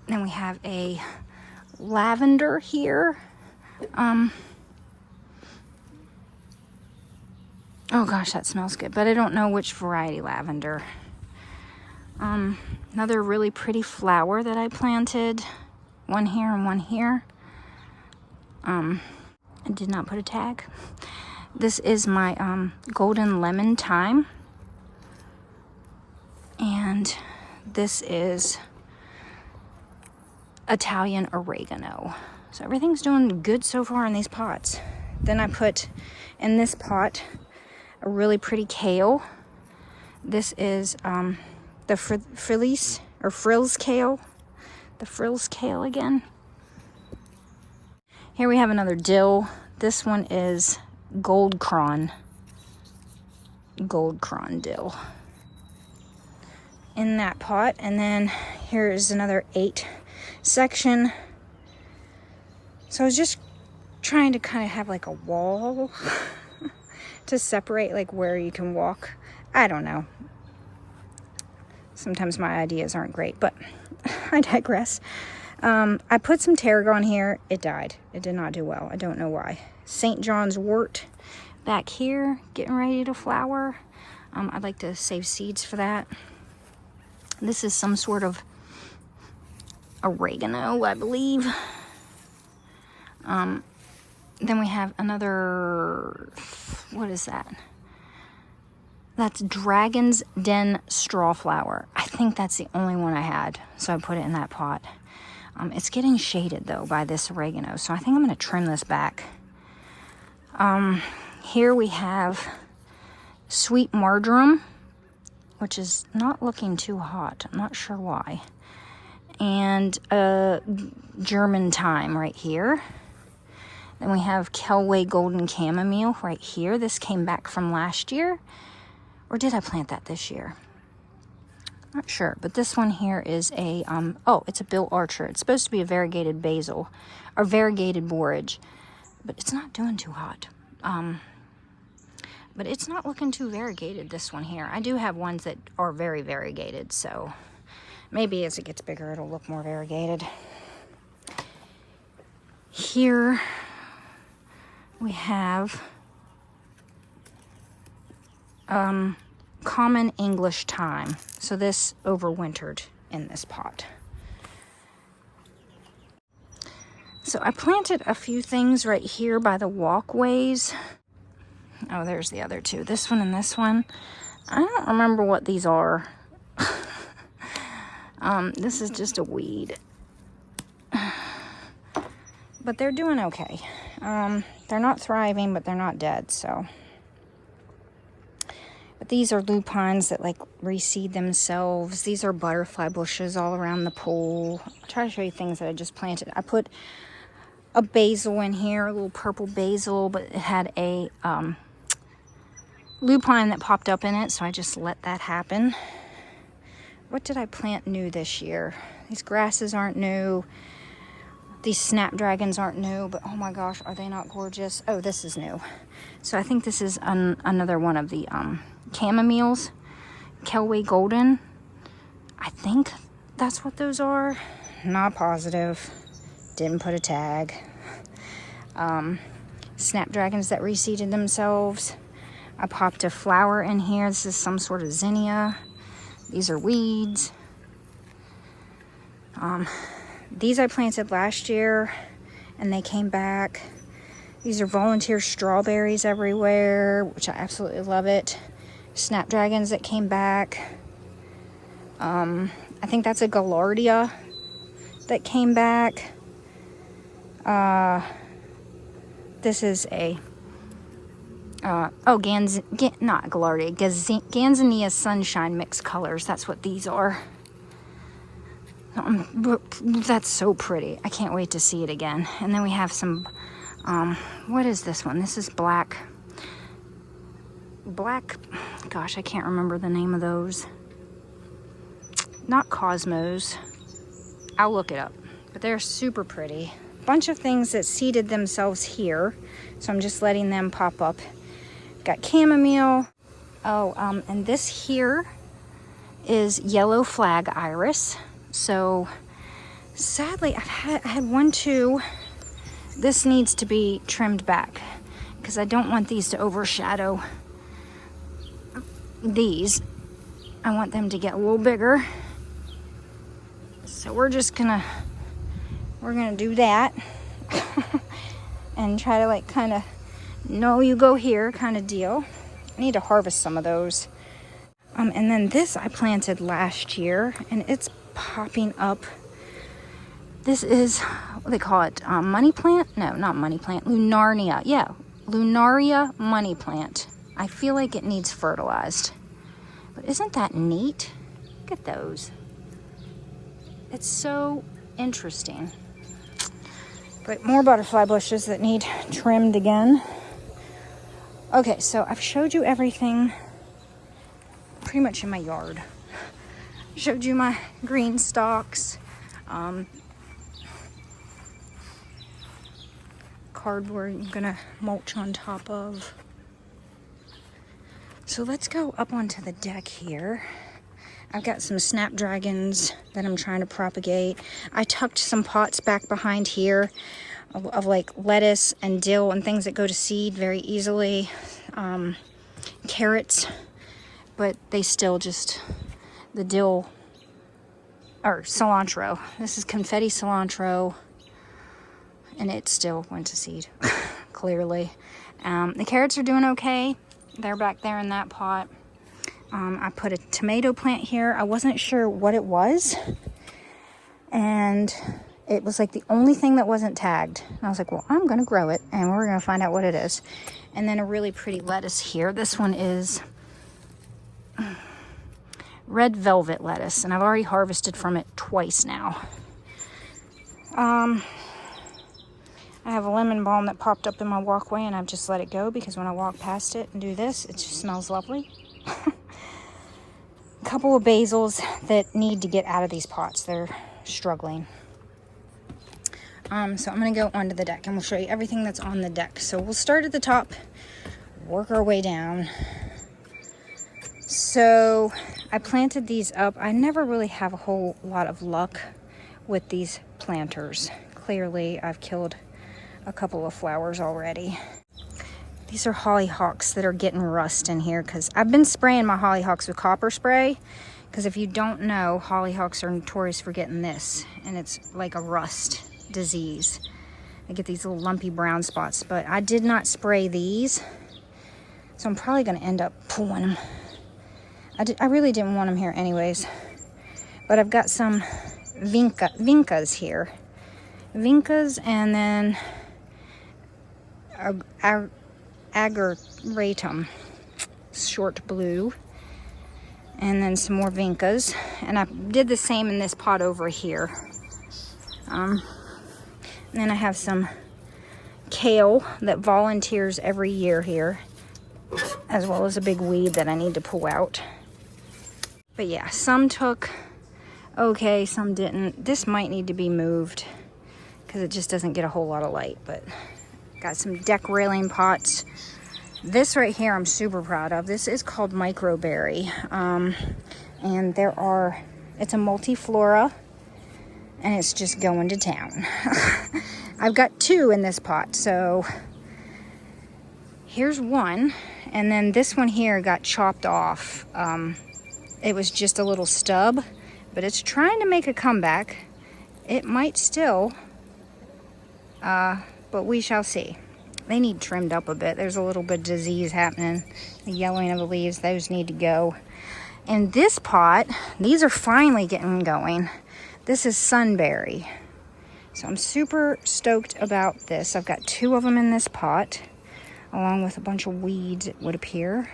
Then we have a lavender here. Oh gosh, that smells good, but I don't know which variety lavender. Another really pretty flower that I planted. One here and one here. I did not put a tag. This is my golden lemon thyme. And this is Italian oregano. So everything's doing good so far in these pots. Then I put in this pot a really pretty kale. This is the frills kale. The frills kale again. Here we have another dill. This one is gold cron dill in that pot. And then here is another 8 section. So I was just trying to kind of have like a wall to separate like where you can walk. I don't know. Sometimes my ideas aren't great, but I digress. I put some tarragon here. It died. It did not do well. I don't know why. St. John's wort back here, getting ready to flower. I'd like to save seeds for that. This is some sort of oregano, I believe. Then we have another, what is that? That's Dragon's Den straw flower. I think that's the only one I had, so I put it in that pot. It's getting shaded though by this oregano, so I think I'm going to trim this back. Here we have sweet marjoram, which is not looking too hot. I'm not sure why. And German thyme right here. Then we have Kelway golden chamomile right here. This came back from last year. Or did I plant that this year? Not sure, but this one here is a, it's a Bill Archer. It's supposed to be a variegated basil, or variegated borage, but it's not doing too hot. But it's not looking too variegated, this one here. I do have ones that are very variegated, so maybe as it gets bigger, it'll look more variegated. Here we have common English thyme. So this overwintered in this pot. So I planted a few things right here by the walkways. Oh, there's the other two. This one and this one. I don't remember what these are. This is just a weed. But they're doing okay. They're not thriving, but they're not dead, so. But these are lupines that like reseed themselves. These are butterfly bushes all around the pool. I'll try to show you things that I just planted. I put a basil in here, a little purple basil, but it had a lupine that popped up in it, so I just let that happen. What did I plant new this year? These grasses aren't new. These snapdragons aren't new, but oh my gosh, are they not gorgeous? Oh, this is new. So I think this is another one of the chamomiles, Kelway Golden. I think that's what those are. Not positive. Didn't put a tag. Snapdragons that reseeded themselves. I popped a flower in here. This is some sort of zinnia. These are weeds. These I planted last year and they came back. These are volunteer strawberries everywhere, which I absolutely love it. Snapdragons that came back. I think that's a Gaillardia that came back. This is a not Gaillardia, Ganzania Sunshine mixed colors. That's what these are. That's so pretty. I can't wait to see it again. And then we have some, what is this one? This is black, gosh, I can't remember the name of those. Not Cosmos. I'll look it up. But they're super pretty. Bunch of things that seeded themselves here. So I'm just letting them pop up. Got chamomile. And this here is yellow flag iris. So sadly, I had 1, 2. This needs to be trimmed back because I don't want these to overshadow these. I want them to get a little bigger. So we're gonna do that and try to like kind of no, you go here kind of deal. I need to harvest some of those. And then this I planted last year and it's popping up. This is, what do they call it? Money plant? No, not money plant. Lunaria. Yeah, Lunaria money plant. I feel like it needs fertilized. But isn't that neat? Look at those. It's so interesting. But more butterfly bushes that need trimmed again. Okay, so I've showed you everything pretty much in my yard. Showed you my green stalks. Cardboard I'm gonna mulch on top of. So let's go up onto the deck here. I've got some snapdragons that I'm trying to propagate. I tucked some pots back behind here of like lettuce and dill and things that go to seed very easily. Carrots, but they still just, the dill, or cilantro. This is confetti cilantro, and it still went to seed, clearly. The carrots are doing okay. They're back there in that pot. I put a tomato plant here. I wasn't sure what it was, and it was like the only thing that wasn't tagged. And I was like, well, I'm gonna grow it, and we're gonna find out what it is. And then a really pretty lettuce here. This one is red velvet lettuce, and I've already harvested from it twice now. I have a lemon balm that popped up in my walkway, and I've just let it go because when I walk past it and do this, it just smells lovely. A couple of basils that need to get out of these pots. They're struggling. So I'm going to go onto the deck, and we'll show you everything that's on the deck. So we'll start at the top, work our way down. So I planted these up. I never really have a whole lot of luck with these planters. Clearly, I've killed a couple of flowers already. These are hollyhocks that are getting rust in here because I've been spraying my hollyhocks with copper spray. Because if you don't know, hollyhocks are notorious for getting this, and it's like a rust disease. I get these little lumpy brown spots, but I did not spray these, so I'm probably going to end up pulling them. I really didn't want them here anyways, but I've got some vincas here. Vincas, and then ageratum, short blue, and then some more vincas. And I did the same in this pot over here. And then I have some kale that volunteers every year here, as well as a big weed that I need to pull out. But yeah, some took okay, some didn't. This might need to be moved because it just doesn't get a whole lot of light. But got some deck railing pots. This right here I'm super proud of. This is called microberry, and it's a multiflora, and it's just going to town. I've got two in this pot, so here's one, and then this one here got chopped off. It was just a little stub, but it's trying to make a comeback. It might still, but we shall see. They need trimmed up a bit. There's a little bit of disease happening. The yellowing of the leaves, those need to go. And this pot, these are finally getting going. This is sunberry. So I'm super stoked about this. I've got two of them in this pot, along with a bunch of weeds, it would appear.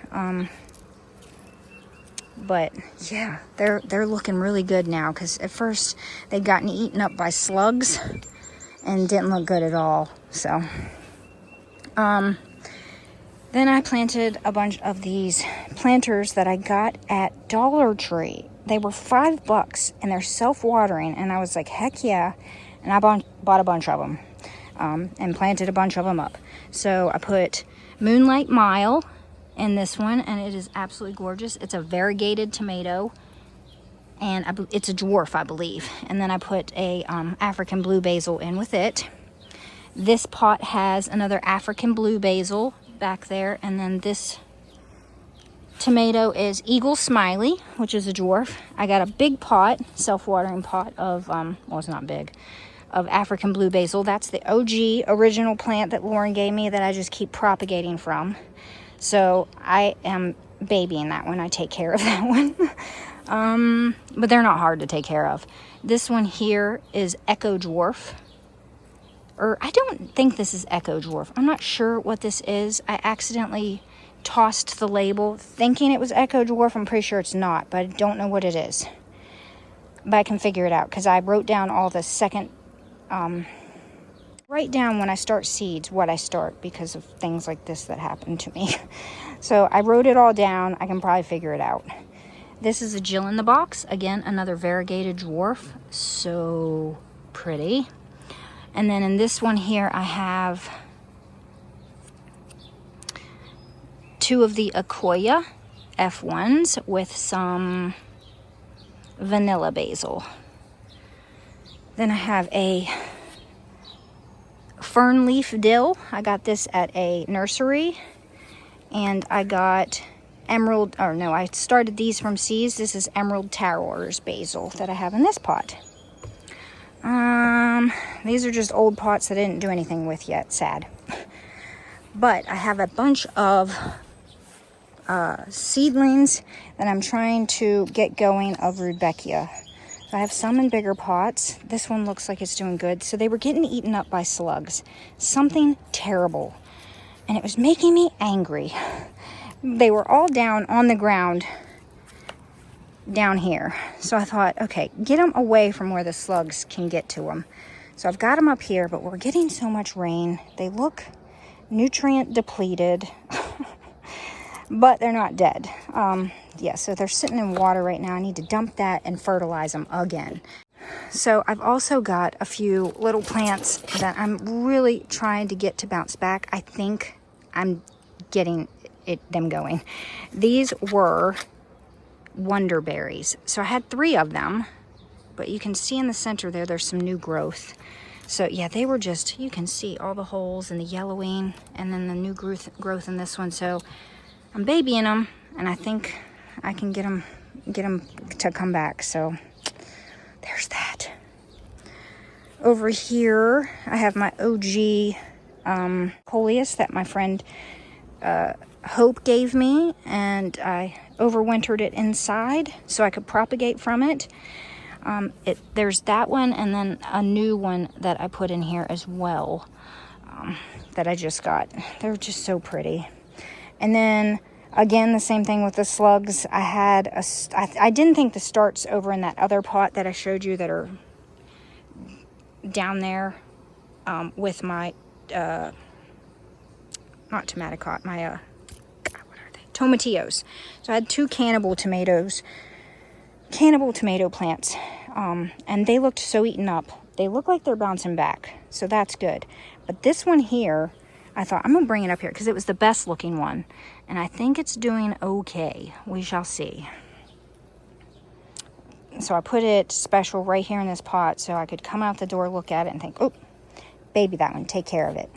But yeah, they're looking really good now, because at first they'd gotten eaten up by slugs and didn't look good at all. So then I planted a bunch of these planters that I got at Dollar Tree. They were $5 and they're self-watering, and I was like, heck yeah. And I bought a bunch of them and planted a bunch of them up. So I put Moonlight Mile in this one, and it is absolutely gorgeous. It's a variegated tomato, and it's a dwarf, I believe. And then I put a African blue basil in with it. This pot has another African blue basil back there, and then this tomato is Eagle Smiley, which is a dwarf. I got a big pot, self-watering pot of, well, it's not big, of African blue basil. That's the OG original plant that Lauren gave me that I just keep propagating from. So I am babying that one. I take care of that one. But they're not hard to take care of. This one here is Echo Dwarf. Or I don't think this is Echo Dwarf. I'm not sure what this is. I accidentally tossed the label thinking it was Echo Dwarf. I'm pretty sure it's not, but I don't know what it is. But I can figure it out because I wrote down all the second, write down when I start seeds what I start because of things like this that happen to me. So I wrote it all down. I can probably figure it out. This is a Jill in the box. Again, another variegated dwarf. So pretty. And then in this one here, I have 2 of the Akoya F1s with some vanilla basil. Then I have a fern leaf dill. I got this at a nursery. And I got emerald, or no, I started these from seeds. This is emerald towers basil that I have in this pot. These are just old pots that I didn't do anything with yet, sad. But I have a bunch of seedlings that I'm trying to get going of Rudbeckia. So I have some in bigger pots. This one looks like it's doing good. So they were getting eaten up by slugs. Something terrible. And it was making me angry. They were all down on the ground down here. So I thought, okay, get them away from where the slugs can get to them. So I've got them up here, but we're getting so much rain. They look nutrient depleted, but they're not dead. Yeah, so they're sitting in water right now. I need to dump that and fertilize them again. So I've also got a few little plants that I'm really trying to get to bounce back. I think I'm getting them going. These were wonder berries. So I had 3 of them, but you can see in the center there, there's some new growth. So yeah, they were just, you can see all the holes and the yellowing and then the new growth in this one. So I'm babying them and I think I can get them to come back. So there's that. Over here, I have my OG coleus that my friend Hope gave me, and I overwintered it inside so I could propagate from it. There's that one, and then a new one that I put in here as well that I just got. They're just so pretty. And then again, the same thing with the slugs. I had I didn't think the starts over in that other pot that I showed you that are down there with my not tomaticot, my tomatillos. So I had 2 cannibal tomato plants, and they looked so eaten up. They look like they're bouncing back, so that's good. But this one here, I thought I'm gonna bring it up here because it was the best looking one, and I think it's doing okay. We shall see. So I put it special right here in this pot so I could come out the door, look at it, and think, oh, baby that one, take care of it.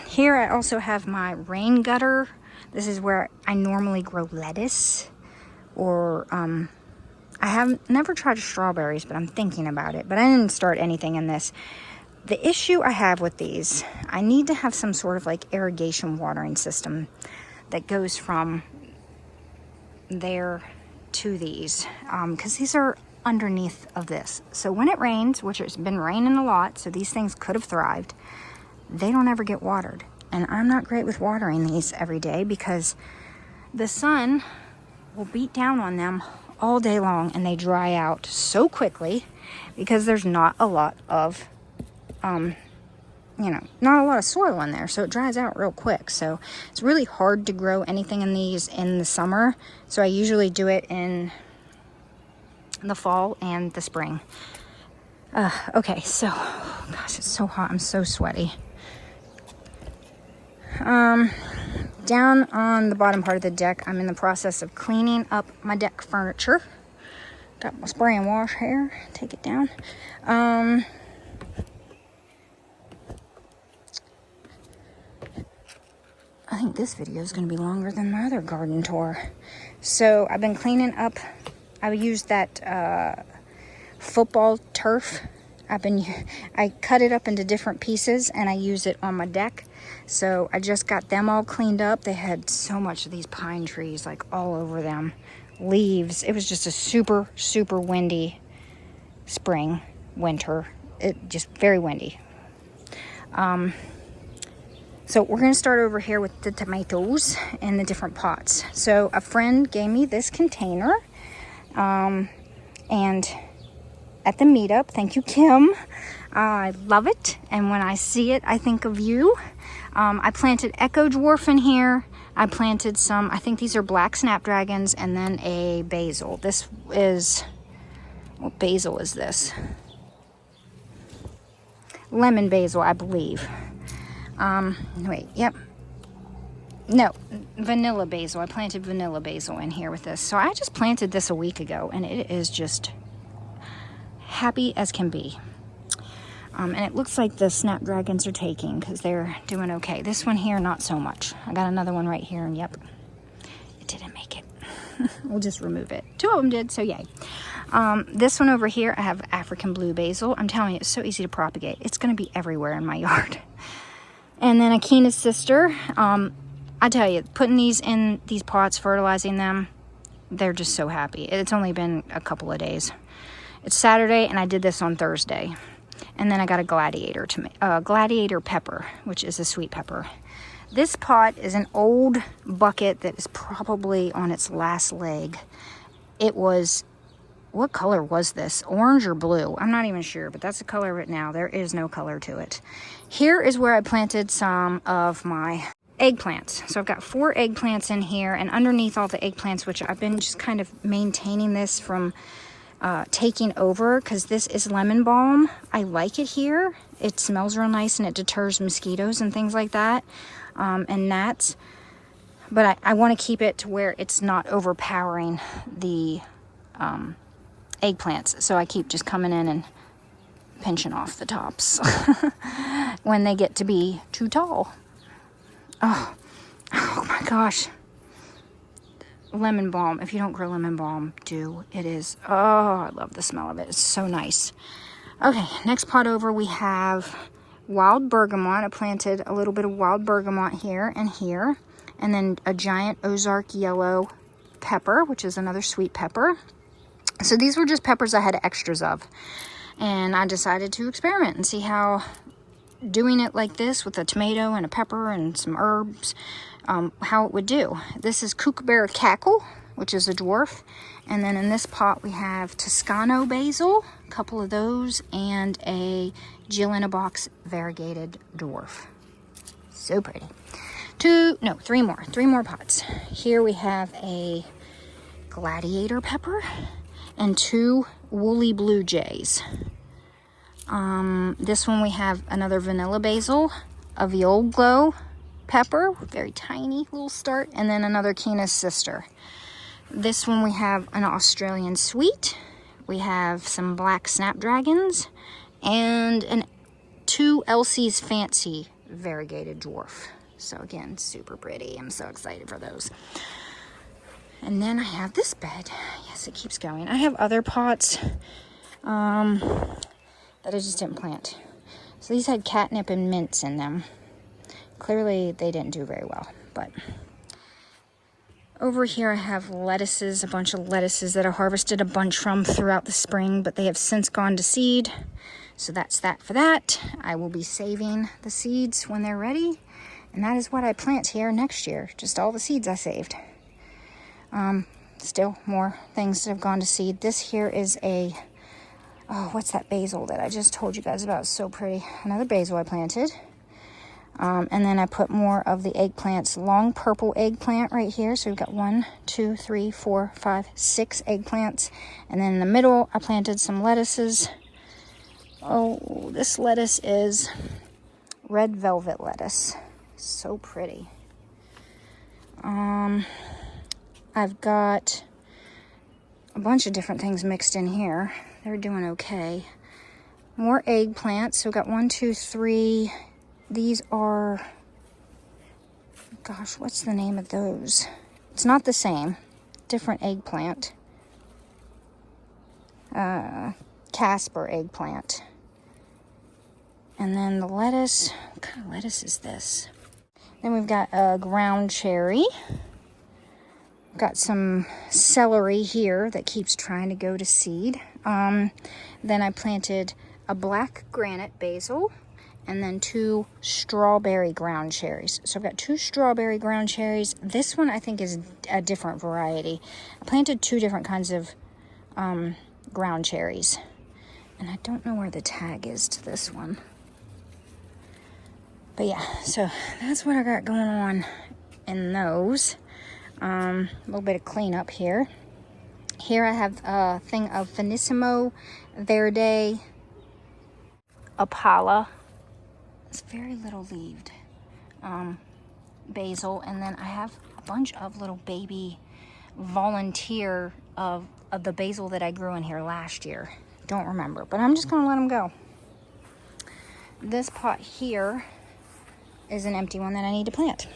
Here I also have my rain gutter. This is where I normally grow lettuce, or I have never tried strawberries, but I'm thinking about it. But I didn't start anything in this. The issue I have with these, I need to have some sort of like irrigation watering system that goes from there to these, because these are underneath of this. So when it rains, which it's been raining a lot, so these things could have thrived, they don't ever get watered. And I'm not great with watering these every day because the sun will beat down on them all day long and they dry out so quickly because there's not a lot of, not a lot of soil in there. So it dries out real quick. So it's really hard to grow anything in these in the summer. So I usually do it in the fall and the spring. Okay, so, gosh, it's so hot. I'm so sweaty. Down on the bottom part of the deck, I'm in the process of cleaning up my deck furniture. Got my spray and wash here. Take it down. think this video is going to be longer than my other garden tour. So I've been cleaning up. I used that football turf. I cut it up into different pieces and I use it on my deck. So I just got them all cleaned up. They had so much of these pine trees like all over them. Leaves. It was just a super, super windy spring, winter. It just very windy. So we're going to start over here with the tomatoes in the different pots. So a friend gave me this container. And at the meetup, thank you, Kim. I love it. And when I see it, I think of you. I planted Echo Dwarf in here. I planted some, I think these are black snapdragons, and then a basil. This is, what basil is this? Lemon basil, I believe. Wait, yep. No, vanilla basil. I planted vanilla basil in here with this. So I just planted this a week ago, and it is just happy as can be. And it looks like the snapdragons are taking because they're doing okay. This one here, not so much. I got another one right here, and yep, it didn't make it. We'll just remove it. 2 of them did, so yay. This one over here, I have African blue basil. I'm telling you, it's so easy to propagate. It's going to be everywhere in my yard. And then Akina's sister. I tell you, putting these in these pots, fertilizing them, they're just so happy. It's only been a couple of days. It's Saturday, and I did this on Thursday. And then I got a gladiator pepper, which is a sweet pepper. This pot is an old bucket that is probably on its last leg. It was, what color was this? Orange or blue? I'm not even sure, but that's the color of it now. There is no color to it. Here is where I planted some of my eggplants. So I've got 4 eggplants in here, and underneath all the eggplants, which I've been just kind of maintaining this from taking over, because this is lemon balm. I like it here. It smells real nice and it deters mosquitoes and things like that, and gnats. But I want to keep it to where it's not overpowering the eggplants. So I keep just coming in and pinching off the tops when they get to be too tall. Oh my gosh. Lemon balm. If you don't grow lemon balm, do. It is, oh, I love the smell of it. It's so nice. Okay, next pot over, we have wild bergamot. I planted a little bit of wild bergamot here and here. And then a giant Ozark yellow pepper, which is another sweet pepper. So these were just peppers I had extras of. And I decided to experiment and see how doing it like this with a tomato and a pepper and some herbs, how it would do. This is Kookaburra Cackle, which is a dwarf. And then in this pot we have Toscano basil, a couple of those, and a Jill in a Box variegated dwarf. So pretty. 3 more pots. Here we have a gladiator pepper and 2 woolly blue jays. This one we have another vanilla basil, a viol glow pepper, very tiny little start, and then another Kina's sister. This one we have an Australian sweet. We have some black snapdragons and 2 Elsie's Fancy variegated dwarf. So again, super pretty. I'm so excited for those. And then I have this bed. Yes, it keeps going. I have other pots that I just didn't plant. So these had catnip and mints in them. Clearly they didn't do very well, but over here I have lettuces, a bunch of lettuces that I harvested a bunch from throughout the spring, but they have since gone to seed. So that's that for that. I will be saving the seeds when they're ready. And that is what I plant here next year. Just all the seeds I saved. Still more things that have gone to seed. This here is a, what's that basil that I just told you guys about? It's so pretty. Another basil I planted. And then I put more of the eggplants, long purple eggplant right here. So we've got 1, 2, 3, 4, 5, 6 eggplants. And then in the middle, I planted some lettuces. Oh, this lettuce is red velvet lettuce. So pretty. I've got a bunch of different things mixed in here. They're doing okay. More eggplants. So we've got 1, 2, 3. These are, gosh, what's the name of those? It's not the same. Different eggplant. Casper eggplant. And then the lettuce. What kind of lettuce is this? Then we've got a ground cherry. Got some celery here that keeps trying to go to seed. Then I planted a black granite basil and then 2 strawberry ground cherries. So I've got 2 strawberry ground cherries. This one I think is a different variety. I planted 2 different kinds of ground cherries. And I don't know where the tag is to this one. But yeah, so that's what I got going on in those. A little bit of cleanup here. Here I have a thing of Finissimo Verde Opala. It's very little leaved. Basil. And then I have a bunch of little baby volunteer of the basil that I grew in here last year. Don't remember, but I'm just going to let them go. This pot here is an empty one that I need to plant.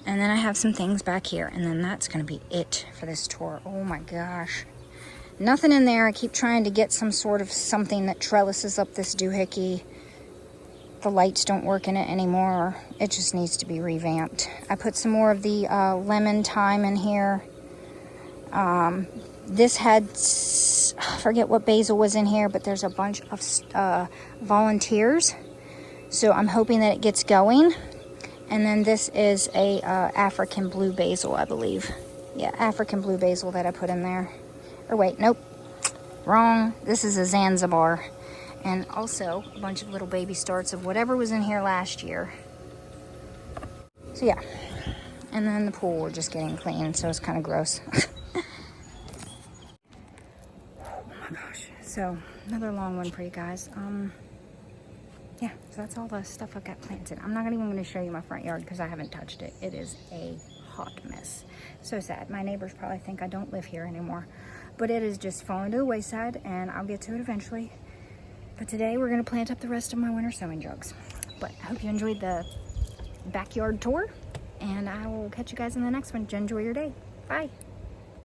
And then I have some things back here, and then that's going to be it for this tour. Oh my gosh. Nothing in there. I keep trying to get some sort of something that trellises up this doohickey. The lights don't work in it anymore. It just needs to be revamped. I put some more of the lemon thyme in here. This had, I forget what basil was in here, but there's a bunch of volunteers. So I'm hoping that it gets going. And then this is a African blue basil, I believe. Yeah, African blue basil that I put in there. Or wait, nope. Wrong. This is a Zanzibar. And also a bunch of little baby starts of whatever was in here last year. So yeah. And then the pool, we're just getting clean, so it's kind of gross. Oh my gosh. So, another long one for you guys. Yeah, so that's all the stuff I've got planted. I'm not even going to show you my front yard because I haven't touched it. It is a hot mess. So sad. My neighbors probably think I don't live here anymore. But it is just falling to the wayside, and I'll get to it eventually. But today we're going to plant up the rest of my winter sowing jugs. But I hope you enjoyed the backyard tour, and I will catch you guys in the next one. Enjoy your day. Bye.